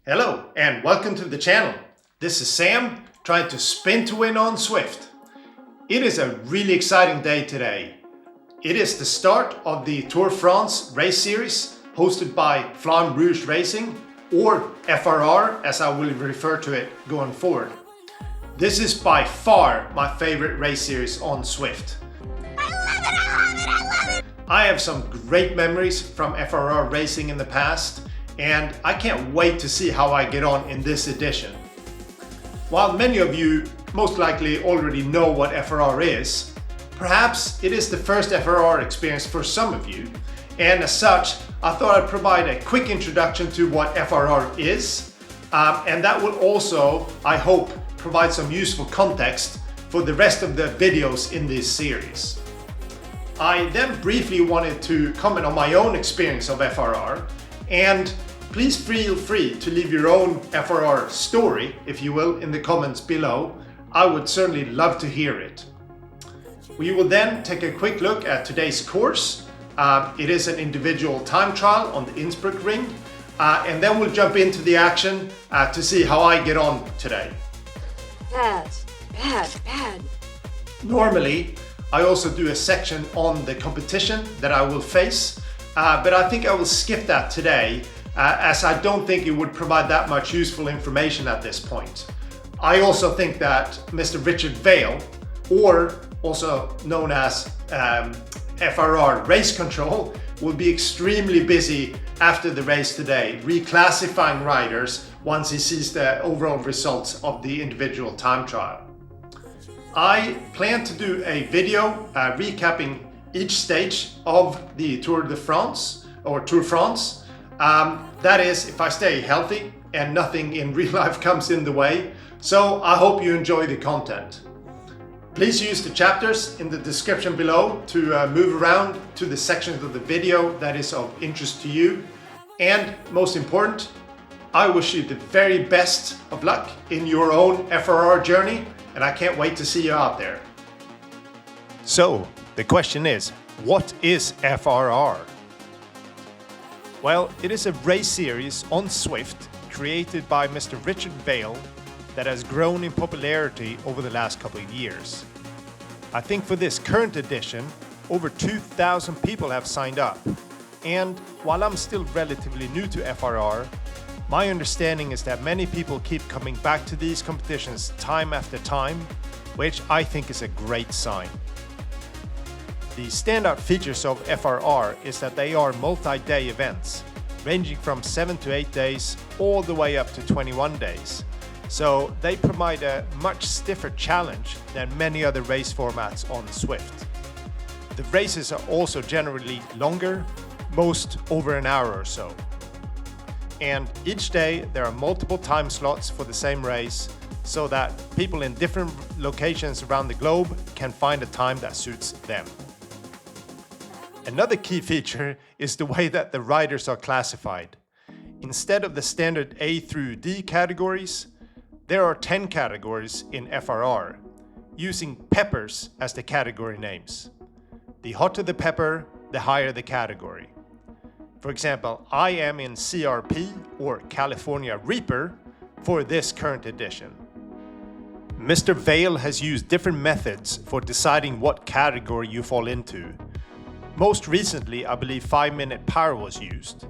Hello and welcome to the channel. This is Sam trying to spin to win on Zwift. It is a really exciting day today. It is the start of the Tour de France race series hosted by Flamme Rouge Racing, or FRR as I will refer to it going forward. This is by far my favorite race series on Zwift. I have some great memories from FRR racing in the past, and I can't wait to see how I get on in this edition. While many of you most likely already know what FRR is, perhaps it is the first FRR experience for some of you, and as such, I thought I'd provide a quick introduction to what FRR is, and that will also, I hope, provide some useful context for the rest of the videos in this series. I then briefly wanted to comment on my own experience of FRR, and please feel free to leave your own FRR story, if you will, in the comments below. I would certainly love to hear it. We will then take a quick look at today's course. It is an individual time trial on the Innsbrukring, and then we'll jump into the action to see how I get on today. Bad. Normally, I also do a section on the competition that I will face, but I think I will skip that today, as I don't think it would provide that much useful information at this point. I also think that Mr. Richard VELO, or also known as FRR Race Control, will be extremely busy after the race today, reclassifying riders once he sees the overall results of the individual time trial. I plan to do a video recapping each stage of the Tour de France, or Tour de France. That is, if I stay healthy and nothing in real life comes in the way. So I hope you enjoy the content. Please use the chapters in the description below to move around to the sections of the video that is of interest to you. And most important, I wish you the very best of luck in your own FRR journey, and I can't wait to see you out there. So, the question is, what is FRR? Well, it is a race series on Zwift created by Mr. Richard VELO that has grown in popularity over the last couple of years. I think for this current edition, over 2,000 people have signed up. And while I'm still relatively new to FRR, my understanding is that many people keep coming back to these competitions time after time, which I think is a great sign. The standout features of FRR is that they are multi-day events, ranging from 7 to 8 days all the way up to 21 days. So they provide a much stiffer challenge than many other race formats on Zwift. The races are also generally longer, most over an hour or so. And each day there are multiple time slots for the same race, so that people in different locations around the globe can find a time that suits them. Another key feature is the way that the riders are classified. Instead of the standard A through D categories, there are 10 categories in FRR, using peppers as the category names. The hotter the pepper, the higher the category. For example, I am in CRP, or California Reaper, for this current edition. Mr. VELO has used different methods for deciding what category you fall into. Most recently, I believe 5-minute power was used.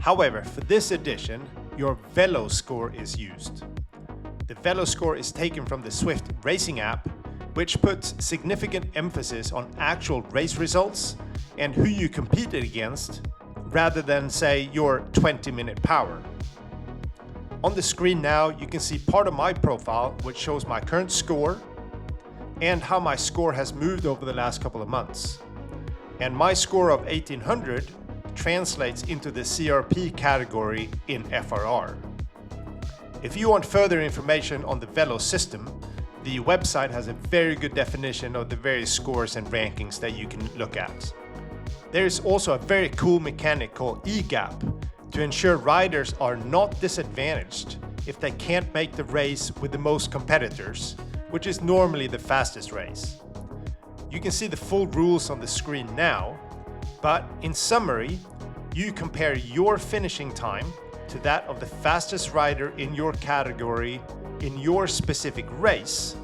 However, for this edition, your VELO score is used. The VELO score is taken from the Zwift racing app, which puts significant emphasis on actual race results and who you competed against, rather than, say, your 20-minute power. On the screen now, you can see part of my profile, which shows my current score and how my score has moved over the last couple of months. And my score of 1800 translates into the CRP category in FRR. If you want further information on the VELO system, the website has a very good definition of the various scores and rankings that you can look at. There is also a very cool mechanic called EGAP to ensure riders are not disadvantaged if they can't make the race with the most competitors, which is normally the fastest race. You can see the full rules on the screen now, but in summary, you compare your finishing time to that of the fastest rider in your category in your specific race,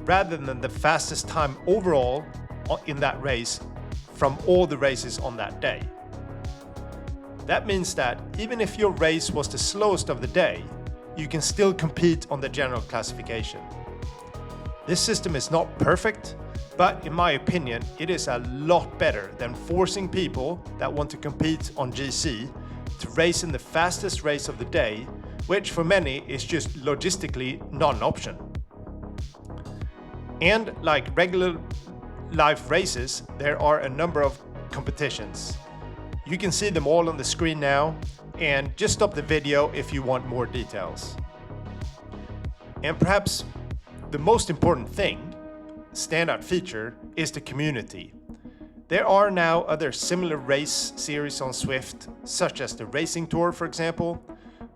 rather than the fastest time overall in that race from all the races on that day. That means that even if your race was the slowest of the day, you can still compete on the general classification. This system is not perfect, but in my opinion, it is a lot better than forcing people that want to compete on GC to race in the fastest race of the day, which for many is just logistically not an option. And like regular live races, there are a number of competitions. You can see them all on the screen now, and just stop the video if you want more details. And perhaps the most important thing, standout feature, is the community. There are now other similar race series on Zwift, such as the Racing Tour, for example,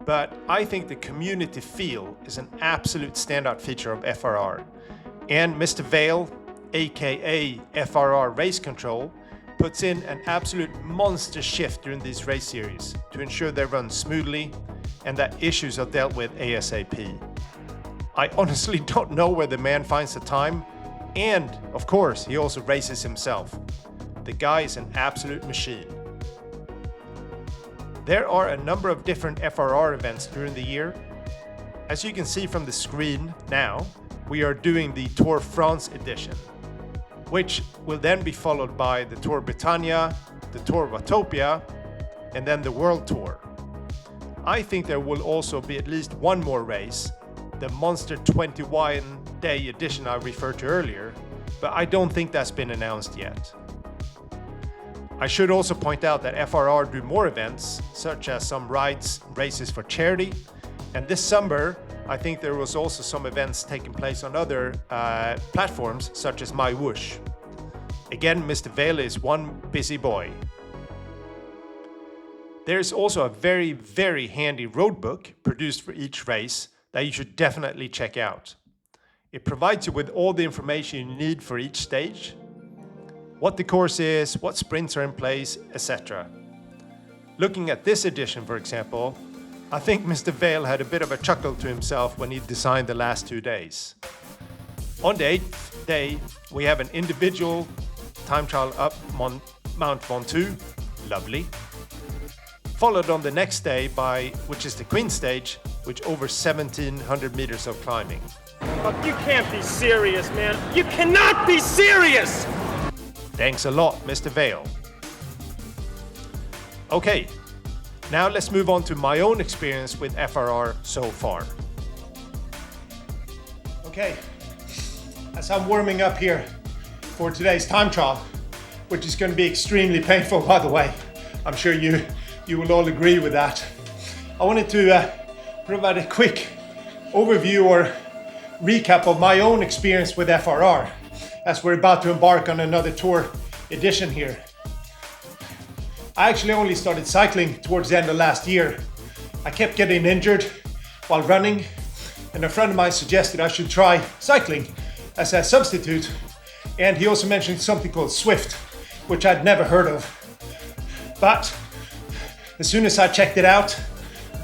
but I think the community feel is an absolute standout feature of FRR. And Mr. VELO, aka FRR Race Control, puts in an absolute monster shift during these race series to ensure they run smoothly and that issues are dealt with ASAP. I honestly don't know where the man finds the time, and of course he also races himself. The guy is an absolute machine. There are a number of different FRR events during the year. As you can see from the screen now, we are doing the Tour France edition, which will then be followed by the Tour Britannia, the Tour Watopia, and then the World Tour. I think there will also be at least one more race, the Monster 21-day edition I referred to earlier, but I don't think that's been announced yet. I should also point out that FRR do more events, such as some rides, races for charity, and this summer I think there was also some events taking place on other platforms, such as My Whoosh. Again, Mr. VELO is one busy boy. There's also a very, very handy roadbook produced for each race that you should definitely check out. It provides you with all the information you need for each stage, what the course is, what sprints are in place, etc. Looking at this edition, for example, I think Mr. VELO had a bit of a chuckle to himself when he designed the last 2 days. On the 8th day, we have an individual time trial up Mount Ventoux, lovely. Followed on the next day by, which is the Queen stage, which over 1,700 meters of climbing. Oh, you can't be serious, man. You cannot be serious! Thanks a lot, Mr. VELO. Okay, now let's move on to my own experience with FRR so far. Okay, as I'm warming up here for today's time trial, which is going to be extremely painful, by the way. I'm sure you will all agree with that. I wanted to provide a quick overview or recap of my own experience with FRR as we're about to embark on another tour edition here. I actually only started cycling towards the end of last year. I kept getting injured while running, and a friend of mine suggested I should try cycling as a substitute, and he also mentioned something called Zwift, which I'd never heard of. But as soon as I checked it out,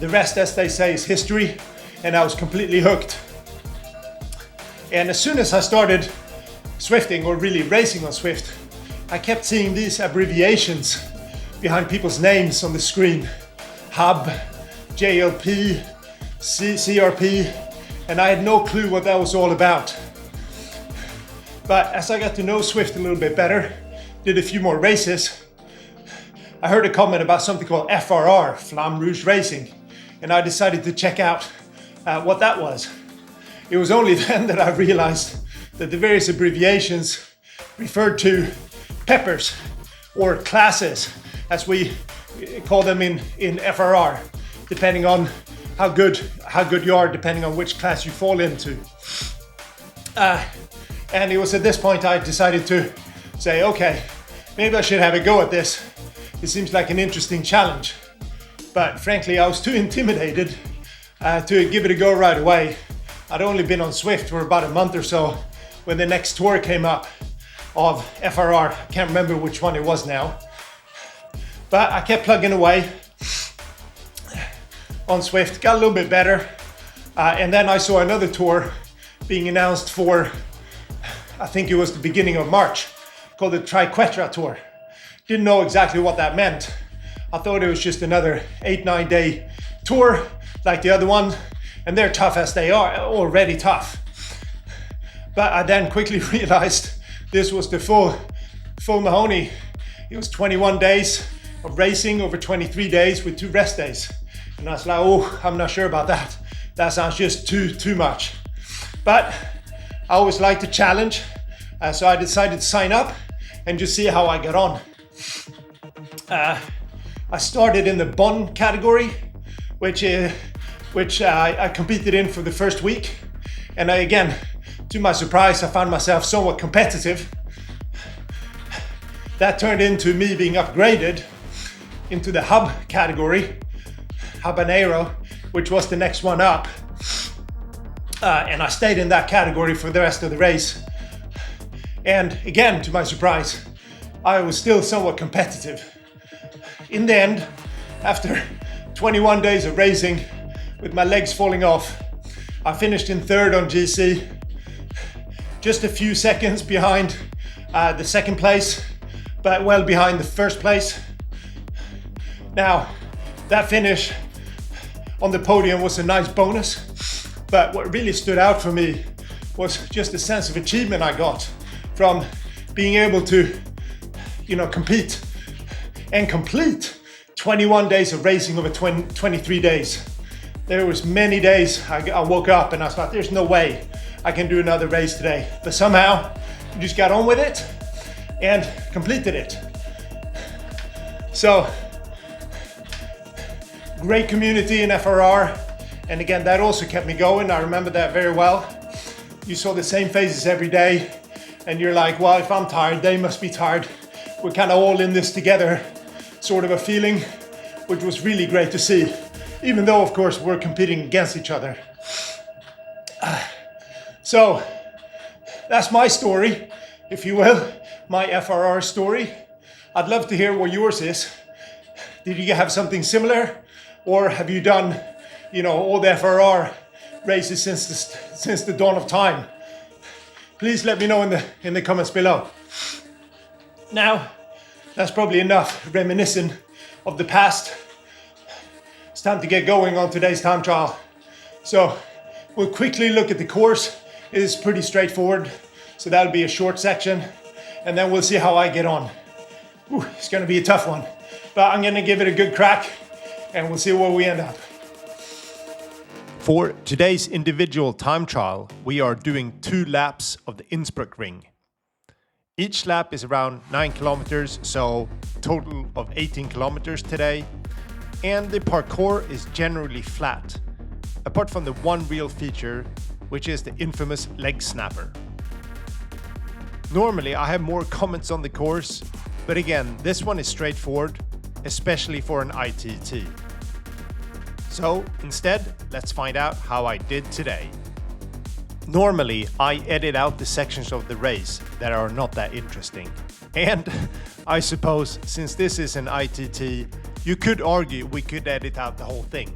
the rest, as they say, is history, and I was completely hooked. And as soon as I started Zwifting, or really racing on Zwift, I kept seeing these abbreviations behind people's names on the screen. Hub, JLP, CRP, and I had no clue what that was all about. But as I got to know Zwift a little bit better, did a few more races, I heard a comment about something called FRR, Flamme Rouge Racing, and I decided to check out what that was. It was only then that I realized that the various abbreviations referred to peppers, or classes, as we call them in FRR, depending on how good you are, depending on which class you fall into. And it was at this point I decided to say, okay, maybe I should have a go at this. It seems like an interesting challenge. But frankly, I was too intimidated to give it a go right away. I'd only been on Zwift for about a month or so when the next tour came up of FRR. I can't remember which one it was now. But I kept plugging away. on Zwift, got a little bit better. And then I saw another tour being announced for, I think it was the beginning of March, called the Triquetra Tour. Didn't know exactly what that meant. I thought it was just another 8-9 day tour like the other one, and they're tough as they are, already tough. But I then quickly realized this was the full Mahoney. It was 21 days of racing over 23 days with 2 rest days. And I was like, oh, I'm not sure about that. That sounds just too much. But I always like to challenge. So I decided to sign up and just see how I got on. I started in the Bonn category, which I competed in for the first week. And again, to my surprise, I found myself somewhat competitive. That turned into me being upgraded into the hub category, Habanero, which was the next one up. And I stayed in that category for the rest of the race. And again, to my surprise, I was still somewhat competitive. In the end, after 21 days of racing with my legs falling off, I finished in 3rd on GC, just a few seconds behind the 2nd place, but well behind the 1st place. Now, that finish on the podium was a nice bonus, but what really stood out for me was just the sense of achievement I got from being able to, compete and complete 21 days of racing over 23 days. There was many days I woke up and I was like, there's no way I can do another race today. But somehow, I just got on with it and completed it. So, great community in FRR. And again, that also kept me going. I remember that very well. You saw the same faces every day. And you're like, well, if I'm tired, they must be tired. We're kind of all in this together, sort of a feeling, which was really great to see. Even though, of course, we're competing against each other. So, that's my story, if you will, my FRR story. I'd love to hear what yours is. Did you have something similar? Or have you done, all the FRR races since the dawn of time? Please let me know in the comments below. Now, that's probably enough reminiscing of the past. It's time to get going on today's time trial. So, we'll quickly look at the course. It is pretty straightforward, so that'll be a short section, and then we'll see how I get on. Ooh, it's gonna be a tough one, but I'm gonna give it a good crack, and we'll see where we end up. For today's individual time trial, we are doing 2 laps of the Innsbrukring. Each lap is around 9 kilometers, so total of 18 kilometers today. And the parkour is generally flat, apart from the one real feature, which is the infamous leg snapper. Normally I have more comments on the course, but again, this one is straightforward, especially for an iTT. So instead, let's find out how I did today. Normally, I edit out the sections of the race that are not that interesting. And I suppose, since this is an iTT, you could argue we could edit out the whole thing.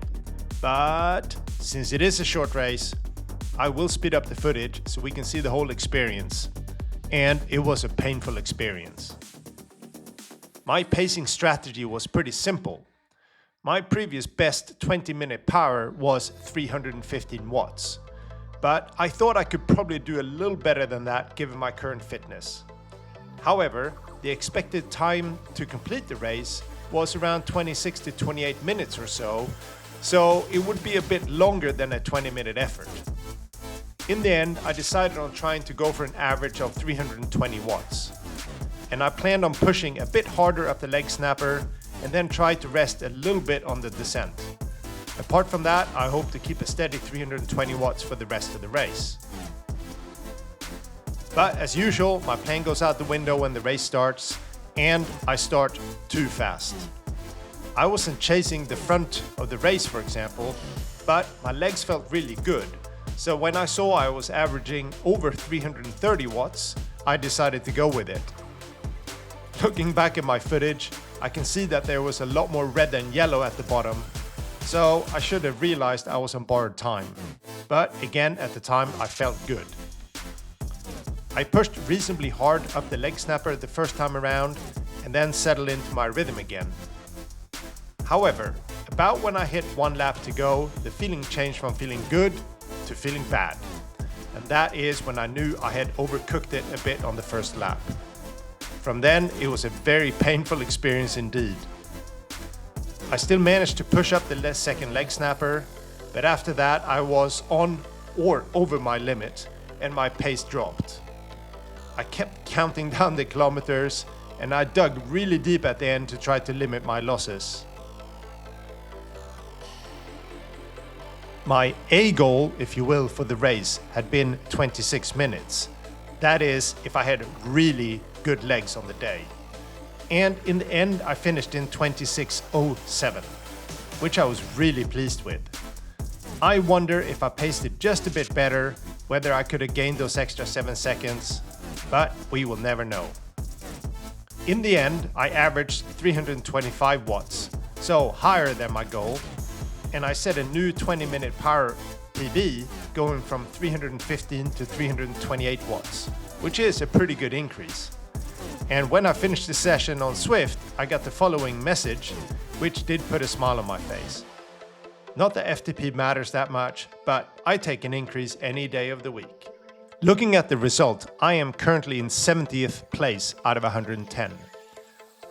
But since it is a short race, I will speed up the footage so we can see the whole experience. And it was a painful experience. My pacing strategy was pretty simple. My previous best 20-minute power was 315 watts. But I thought I could probably do a little better than that given my current fitness. However, the expected time to complete the race was around 26 to 28 minutes or so it would be a bit longer than a 20-minute effort. In the end, I decided on trying to go for an average of 320 watts. And I planned on pushing a bit harder up the leg snapper and then try to rest a little bit on the descent. Apart from that, I hope to keep a steady 320 watts for the rest of the race. But as usual, my plan goes out the window when the race starts, and I start too fast. I wasn't chasing the front of the race, for example, but my legs felt really good. So when I saw I was averaging over 330 watts, I decided to go with it. Looking back at my footage, I can see that there was a lot more red than yellow at the bottom, So I should have realized I was on borrowed time. But again, at the time, I felt good. I pushed reasonably hard up the leg snapper the first time around and then settled into my rhythm again. However, about when I hit 1 lap to go, the feeling changed from feeling good to feeling bad. And that is when I knew I had overcooked it a bit on the first lap. From then, it was a very painful experience indeed. I still managed to push up the second leg snapper, but after that I was on or over my limit and my pace dropped. I kept counting down the kilometers and I dug really deep at the end to try to limit my losses. My A goal, if you will, for the race had been 26 minutes. That is, if I had really good legs on the day. And in the end, I finished in 26:07, which I was really pleased with. I wonder if I paced it just a bit better, whether I could have gained those extra 7 seconds, but we will never know. In the end, I averaged 325 watts, so higher than my goal, and I set a new 20-minute power PB going from 315 to 328 watts, which is a pretty good increase. And when I finished the session on Zwift, I got the following message, which did put a smile on my face. Not that FTP matters that much, but I take an increase any day of the week. Looking at the result, I am currently in 70th place out of 110.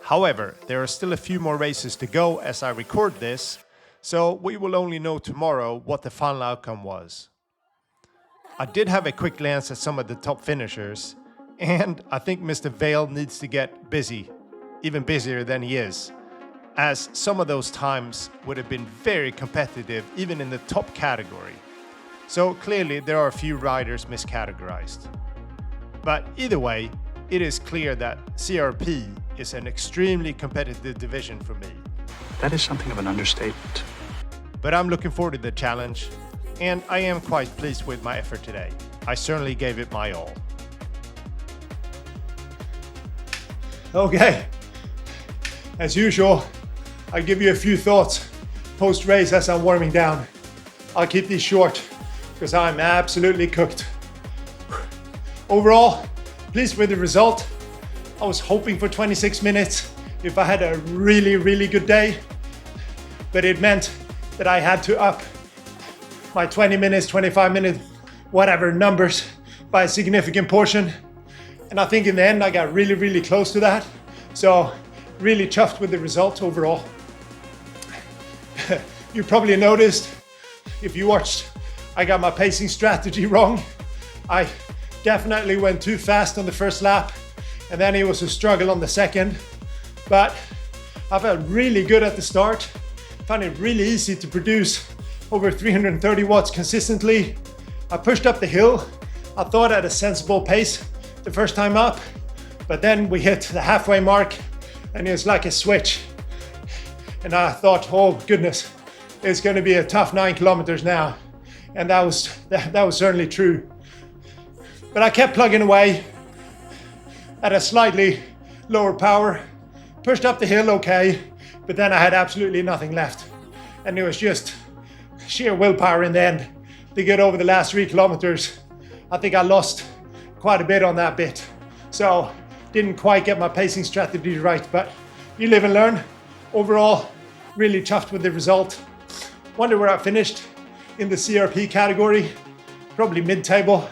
However, there are still a few more races to go as I record this, so we will only know tomorrow what the final outcome was. I did have a quick glance at some of the top finishers, and I think Mr. VELO needs to get busy, even busier than he is, as some of those times would have been very competitive even in the top category. So clearly there are a few riders miscategorized. But either way, it is clear that CRP is an extremely competitive division for me. That is something of an understatement. But I'm looking forward to the challenge, and I am quite pleased with my effort today. I certainly gave it my all. Okay, as usual, I'll give you a few thoughts post-race as I'm warming down. I'll keep these short because I'm absolutely cooked. Overall, pleased with the result. I was hoping for 26 minutes if I had a really good day, but it meant that I had to up my 20 minutes, 25 minutes, whatever numbers by a significant portion. And I think in the end I got really close to that. So really chuffed with the result overall. You probably noticed, if you watched, I got my pacing strategy wrong. I definitely went too fast on the first lap, and then it was a struggle on the second. But I felt really good at the start. Found it really easy to produce over 330 watts consistently. I pushed up the hill, I thought at a sensible pace the first time up, but then we hit the halfway mark and it was like a switch. And I thought, oh goodness, it's going to be a tough 9 kilometers now. And that was certainly true. But I kept plugging away at a slightly lower power, pushed up the hill okay, but then I had absolutely nothing left. And it was just sheer willpower in the end to get over the last 3 kilometers. I think I lost quite a bit on that bit. So didn't quite get my pacing strategy right, but you live and learn. Overall, really chuffed with the result. Wonder where I finished in the CRP category. Probably mid-table,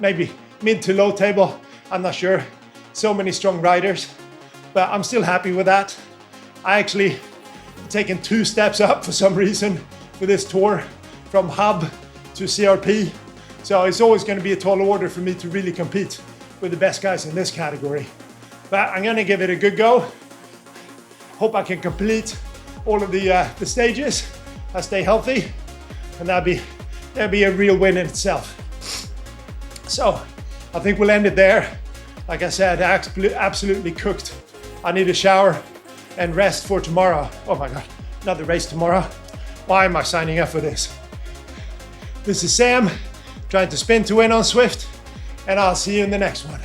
maybe mid to low table. I'm not sure. So many strong riders, but I'm still happy with that. I actually taken 2 steps up for some reason for this tour from hub to CRP. So it's always going to be a tall order for me to really compete with the best guys in this category. But I'm going to give it a good go. Hope I can complete all of the stages. I stay healthy, and that'd be a real win in itself. So I think we'll end it there. Like I said, absolutely cooked. I need a shower and rest for tomorrow. Oh my God, another race tomorrow. Why am I signing up for this? This is Sam, trying to spin to win on Zwift, and I'll see you in the next one.